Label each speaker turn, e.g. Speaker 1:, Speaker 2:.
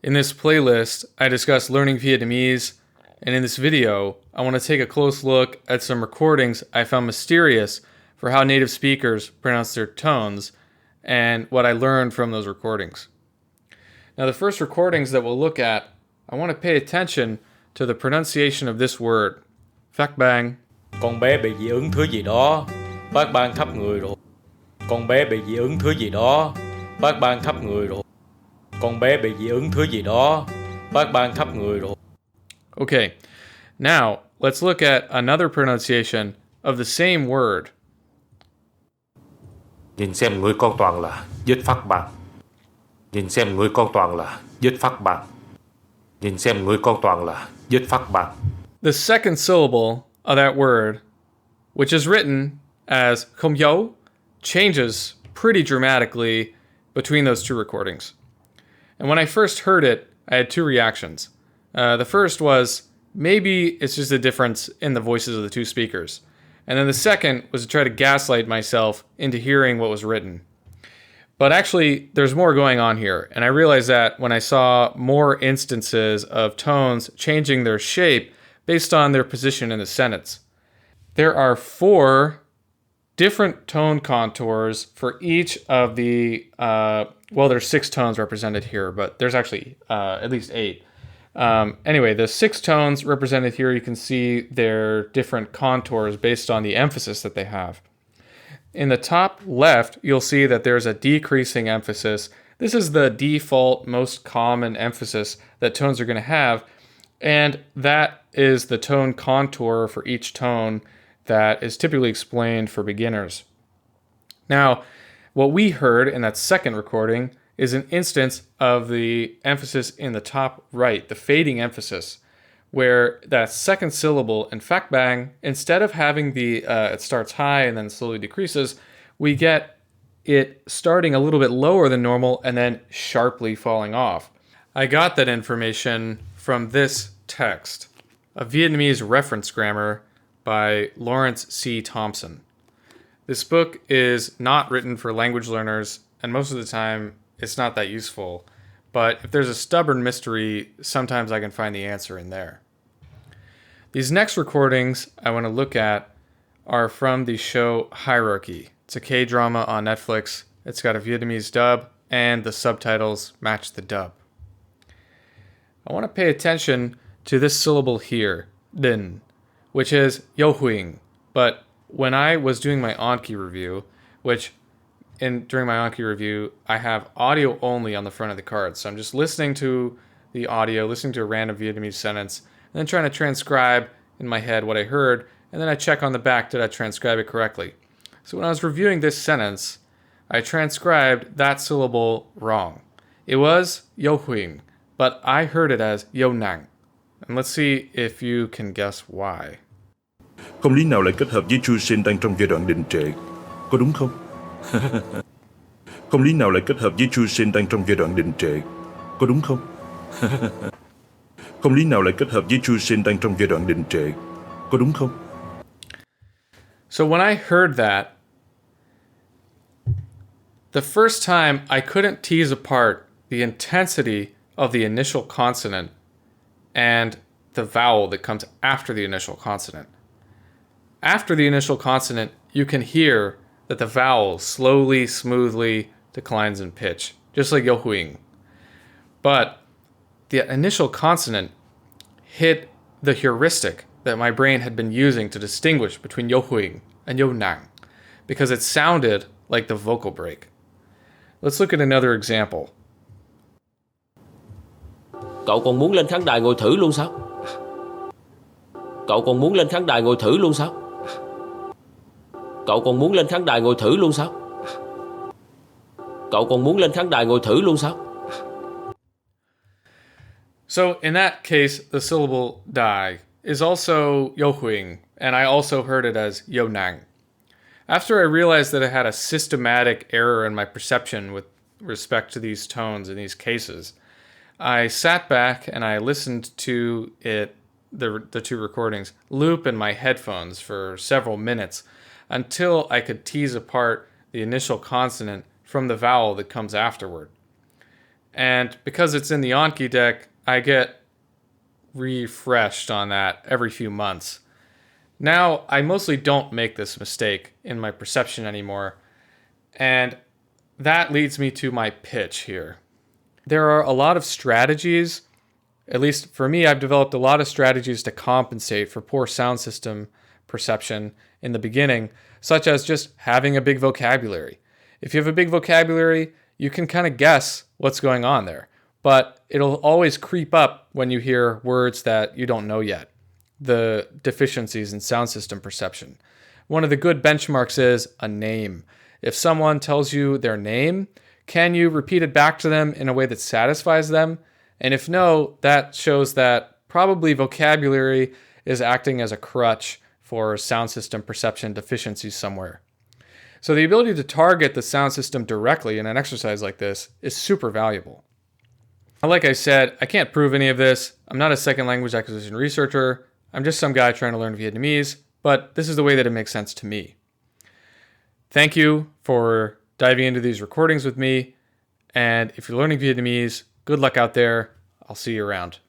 Speaker 1: In this playlist, I discuss learning Vietnamese, and in this video, I want to take a close look at some recordings I found mysterious for how native speakers pronounce their tones and what I learned from those recordings. Now, the first recordings that we'll look at, I want to pay attention to the pronunciation of this word, phác bang.
Speaker 2: Con bé bị dị ứng thứ gì đó, phát ban khắp người rồi. Con bé bị dị ứng thứ gì đó, phát ban khắp người rồi. Con bé bị dị ứng thứ gì đó, phát ban khắp người rồi.
Speaker 1: Okay, now let's look at another pronunciation of the same word.
Speaker 3: Nhìn xem người con toàn là vết phát ban. Nhìn xem người con toàn là vết phát ban. Nhìn xem người con toàn là vết phát ban.
Speaker 1: The second syllable of that word, which is written as không dấu, changes pretty dramatically between those two recordings. And when I first heard it, I had two reactions. The first was, maybe it's just a difference in the voices of the two speakers. And then the second was to try to gaslight myself into hearing what was written. But actually, there's more going on here. And I realized that when I saw more instances of tones changing their shape based on their position in the sentence. There are 4 different tone contours for each of the, there's 6 tones represented here, but there's actually at least 8. Anyway, the 6 tones represented here, you can see their different contours based on the emphasis that they have. In the top left, you'll see that there's a decreasing emphasis. This is the default, most common emphasis that tones are going to have, and that is the tone contour for each tone that is typically explained for beginners. Now, what we heard in that second recording is an instance of the emphasis in the top right, the fading emphasis, where that second syllable in phác bang, instead of having it starts high and then slowly decreases, we get it starting a little bit lower than normal and then sharply falling off. I got that information from this text, a Vietnamese reference grammar by Lawrence C. Thompson. This book is not written for language learners, and most of the time it's not that useful. But if there's a stubborn mystery, sometimes I can find the answer in there. These next recordings I want to look at are from the show Hierarchy. It's a K-drama on Netflix. It's got a Vietnamese dub, and the subtitles match the dub. I want to pay attention to this syllable here, din, which is yo huing. But when I was doing my Anki review, during my Anki review, I have audio only on the front of the card. So I'm just listening to the audio, listening to a random Vietnamese sentence, and then trying to transcribe in my head what I heard, and then I check on the back, did I transcribe it correctly? So when I was reviewing this sentence, I transcribed that syllable wrong. It was yo huing, but I heard it as yo nang. And let's see if you can guess why.
Speaker 4: Không lý nào lại kết hợp với Chu Sen đang trong giai đoạn đình trệ, có đúng không? Không lý nào lại kết hợp với Chu Sen đang trong giai đoạn đình trệ, có đúng không? Không lý nào lại kết hợp với Chu Sen đang trong giai đoạn đình trệ, có đúng không?
Speaker 1: So when I heard that, the first time I couldn't tease apart the intensity of the initial consonant and the vowel that comes after the initial consonant. After the initial consonant, you can hear that the vowel slowly, smoothly declines in pitch, just like yo huing. But the initial consonant hit the heuristic that my brain had been using to distinguish between yo huing and yo nang, because it sounded like the vocal break. Let's look at another example.
Speaker 5: Cậu còn muốn lên khán đài ngồi thử luôn sao? Cậu còn muốn lên khán đài ngồi thử luôn sao? Cậu còn muốn lên khán đài ngồi thử luôn sao? Cậu còn muốn lên khán đài ngồi thử luôn sao?
Speaker 1: So in that case, the syllable dai is also yo huing, and I also heard it as yo nang. After I realized that I had a systematic error in my perception with respect to these tones in these cases, I sat back and I listened to the two recordings, loop in my headphones for several minutes until I could tease apart the initial consonant from the vowel that comes afterward. And because it's in the Anki deck, I get refreshed on that every few months. Now, I mostly don't make this mistake in my perception anymore. And that leads me to my pitch here. There are a lot of strategies, at least for me, I've developed a lot of strategies to compensate for poor sound system perception in the beginning, such as just having a big vocabulary. If you have a big vocabulary, you can kind of guess what's going on there, but it'll always creep up when you hear words that you don't know yet, the deficiencies in sound system perception. One of the good benchmarks is a name. If someone tells you their name, can you repeat it back to them in a way that satisfies them? And if no, that shows that probably vocabulary is acting as a crutch for sound system perception deficiencies somewhere. So the ability to target the sound system directly in an exercise like this is super valuable. Like I said, I can't prove any of this. I'm not a second language acquisition researcher. I'm just some guy trying to learn Vietnamese, but this is the way that it makes sense to me. Thank you for diving into these recordings with me. And if you're learning Vietnamese, good luck out there. I'll see you around.